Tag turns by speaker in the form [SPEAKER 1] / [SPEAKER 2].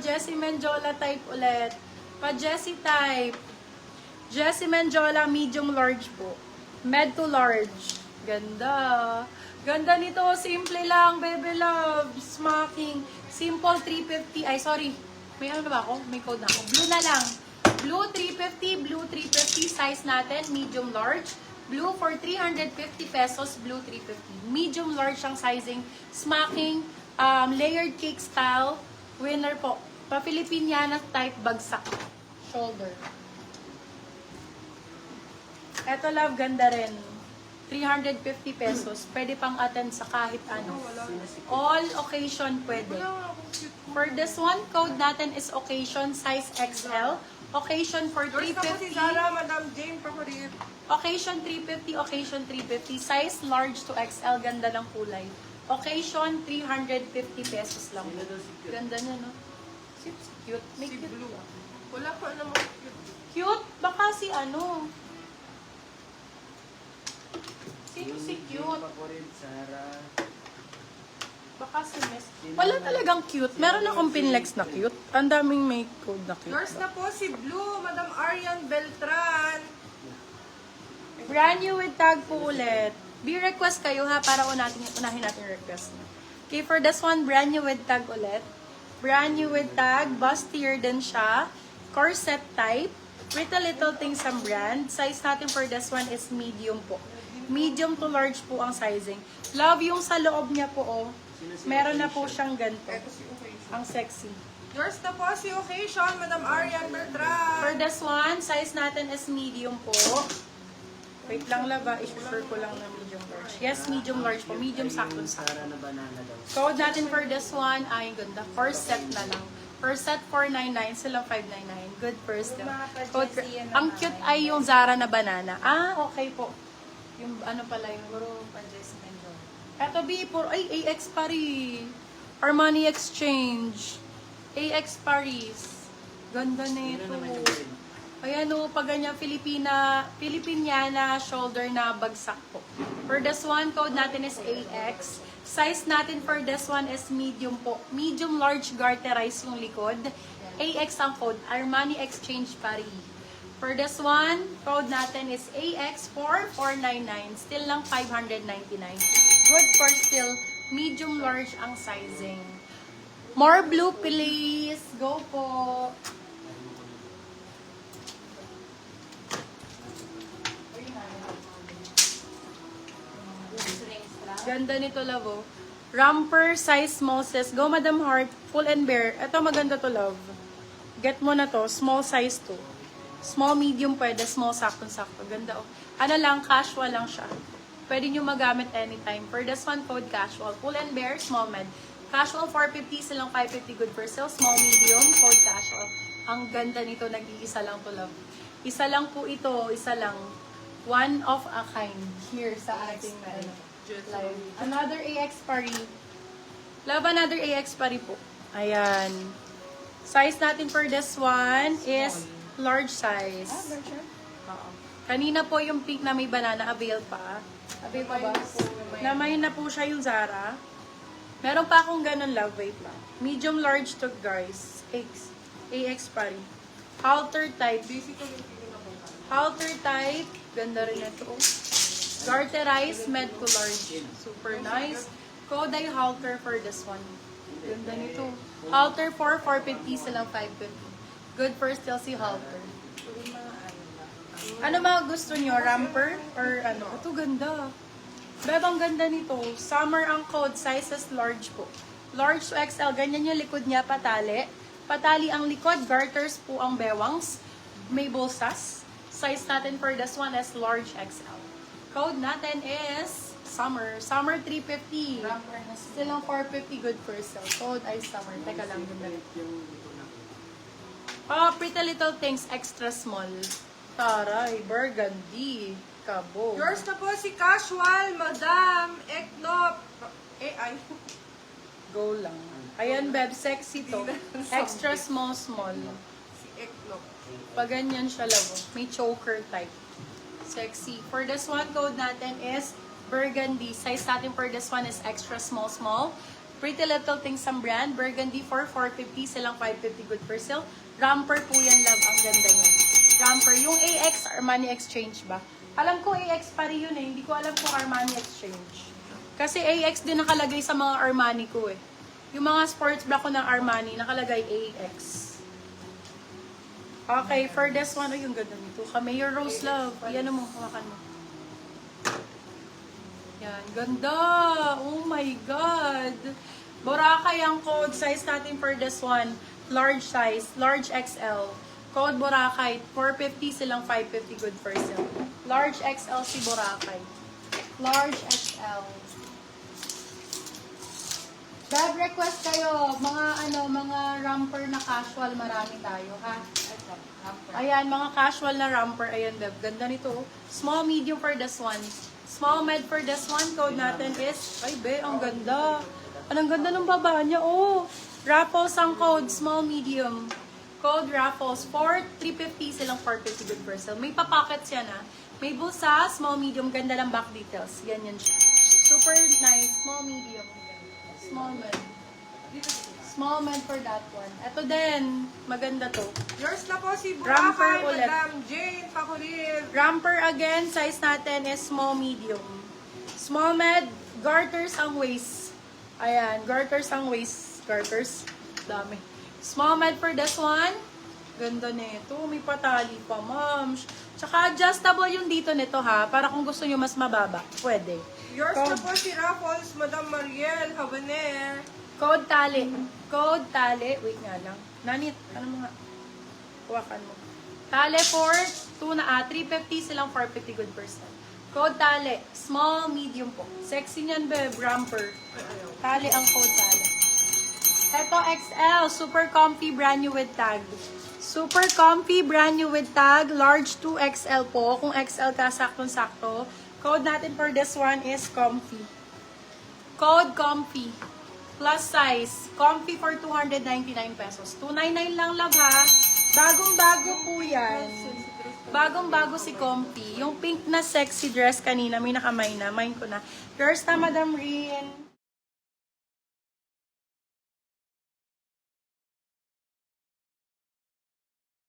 [SPEAKER 1] Jessie Menjola type ulit. Pa Jessie type. Jessie Menjola, medium large po. Med to large. Ganda. Ganda nito. Simple lang, baby love. Smacking. Simple 350. Ay, sorry. May ano na ba ako? May code na ako. Blue na lang. Blue 350. Blue 350. Size natin, medium large. Blue for 350 pesos. Blue 350. Medium large ang sizing. Smacking. Layered cake style. Winner po. Pa-Filipiniana type bagsak. Shoulder. Eto love, ganda rin. 350 pesos. Pwede pang attend sa kahit ano. All occasion pwede. For this one, code natin is occasion, size XL. Occasion for 350.
[SPEAKER 2] Zara, Madam Jane, paborito.
[SPEAKER 1] Occasion 350, occasion 350. Size large to XL, ganda ng kulay. Occasion 350 pesos lang. Ganda niya, no? Cute. May
[SPEAKER 2] Si
[SPEAKER 1] cute.
[SPEAKER 2] Blue. Wala pa naman cute.
[SPEAKER 1] Cute? Baka si ano? Sino si cute? Baka si Miss. Wala talagang cute. Meron akong pinlex na cute. Ang daming may code na cute.
[SPEAKER 2] Yours na po si Blue, Madam Arian Beltran.
[SPEAKER 1] Brand new with tag po ulit. Be-request kayo ha para unahin natin yung request niyo. Okay, for this one, brand new with tag ulit. Brand new with tag. Bustier din siya. Corset type. Pretty Little Things ang brand. Size natin for this one is medium po. Medium to large po ang sizing. Love yung sa loob niya po, oh. Meron na po siyang ganito.
[SPEAKER 2] Ito si Occasion.
[SPEAKER 1] Ang sexy.
[SPEAKER 2] Yours na po si Occasion, Madam Arian Beltran.
[SPEAKER 1] For this one, size natin is medium po. Wait lang laba, i-share ko lang na medium large. Yes, medium large po. Medium sakto-sakto. Code natin for this one, ay ganda. First set na lang. First set 499, sila 599. Good first deal. Code, ang cute ay yung Zara na banana. Ah, okay po. Yung ano pala yung puro pa-Jessie Menjola. Eto B, puro, ay, AX Paris. Armani Exchange. AX Paris. Ganda na ito. Ayan o, pag ganyan, Filipiniana shoulder na bagsak po. For this one, code natin is AX. Size natin for this one is medium po. Medium large garterize yung likod. AX ang code. Armani Exchange Paris. For this one, code natin is AX4499. Still lang 599. Good for still. Medium large ang sizing. More blue please. Go po. Ganda nito, love. Romper, size small sis. Go, Madam Heart. Full and bare. Ito, maganda to, love. Get mo na to. Small size to. Small, medium pwede. Small, sakto-sakto. Ganda, oh. Ano lang, casual lang siya. Pwede nyo magamit anytime. For this one, code casual. Full and bare, small med. Casual, 450. Silang 550. Good for sale. Small, medium, code casual. Ang ganda nito. Nag-iisa lang to, love. Isa lang po ito. Isa lang. One of a kind. Here sa ating live. Another AX Paris. Love, another AX Paris po. Ayan. Size natin for this one is large size. Oo. Kanina po yung pink na may banana, avail pa. Avail pa ba? Namay na po siya yung Zara. Meron pa akong ganun, love. Wait lang. Medium large to guys. AX Paris. Halter type. Halter type. Ganda rin ito. Garterize, med to large. Super nice. Kodai halter for this one. Ganda nito. Halter for 450, silang 550. Good for still si halter. Ano mga gusto nyo? Ramper? Or ano? Ito ganda. Bebang ganda nito. Summer ang code. Sizes large po. Large to XL. Ganyan yung likod niya, patali. Patali ang likod. Garters po ang bewangs. May bulsas. Size natin for this one is large XL. Code natin is summer. Summer 350. Still ang 450. Good for sale. Code ay summer. Teka lang. Oh, Pretty Little Things. Extra small. Taray. Burgundy. Kabo.
[SPEAKER 2] Yours na po si Casual, Madam Eknop. Ay.
[SPEAKER 1] Go lang. Ayan, Beb. Sexy to. Extra small.
[SPEAKER 2] Si Eknop.
[SPEAKER 1] Pag ganyan siya, lavo. May choker type. Sexy. For this one, code natin is burgundy. Size natin for this one is extra small. Pretty Little Things ang brand. Burgundy for 450, silang 550 good for sale. Romper po yan, love. Ang ganda niyan. Romper. Yung AX, Armani Exchange ba? Alam ko AX pa rin yun eh. Hindi ko alam kung Armani Exchange. Kasi AX din nakalagay sa mga Armani ko eh. Yung mga sports bra ko ng Armani, nakalagay AX. Okay, for this one, ay, yung ganda nito. Cameo Rose, love. Yan mo, hawakan mo. Yan, ganda. Oh my God. Boracay ang code size natin for this one. Large size, large XL. Code Boracay, 450 silang 550 good for sale. Large XL si Boracay. Large XL. Dab request kayo, mga romper na casual, marami tayo, ha? Ayan, mga casual na romper, ayan, Dab. Ganda nito. Small, medium for this one. Small, med for this one. Code natin is, ay be, ang ganda. Anong ganda ng baba niya, oh. Raffles ang code, small, medium. Code Raffles, 350 silang 450 good for sale. May papockets yan, ha. May bulsa, small, medium, ganda lang back details. Yan siya. Super nice, small, medium. Small man. Small man for that one. Ito din, maganda to.
[SPEAKER 2] Yours na po si
[SPEAKER 1] Romper
[SPEAKER 2] Boracay,
[SPEAKER 1] ulit.
[SPEAKER 2] Madam Jane Pakulir.
[SPEAKER 1] Romper again, size natin is small, medium. Small med, garters ang waist. Ayan, garters ang waist. Garters, dami. Small med for this one. Ganda nito, may patali pa, ma'am. Tsaka adjustable yung dito nito ha, para kung gusto nyo mas mababa, pwede.
[SPEAKER 2] Yours na po si Raffles, Madam Mariel Habaner.
[SPEAKER 1] Code tali. Code tali. Wait nga lang. Nanit, ano mo nga? Huwakan mo. Tali for 350 silang 450 good person. Code tali. Small, medium po. Sexy niyan, babe. Romper. Tali ang code tali. Ito XL. Super comfy, brand new with tag. Super comfy, brand new with tag. Large 2XL po. Kung XL ka, saktong-sakto. Code natin for this one is comfy. Code comfy. Plus size. Comfy for 299 pesos. 299 lang, love, ha? Bagong-bago po yan. Bagong-bago si Comfy. Yung pink na sexy dress kanina, may nakamay na. Mine ko na. Yours na, Madam Rin.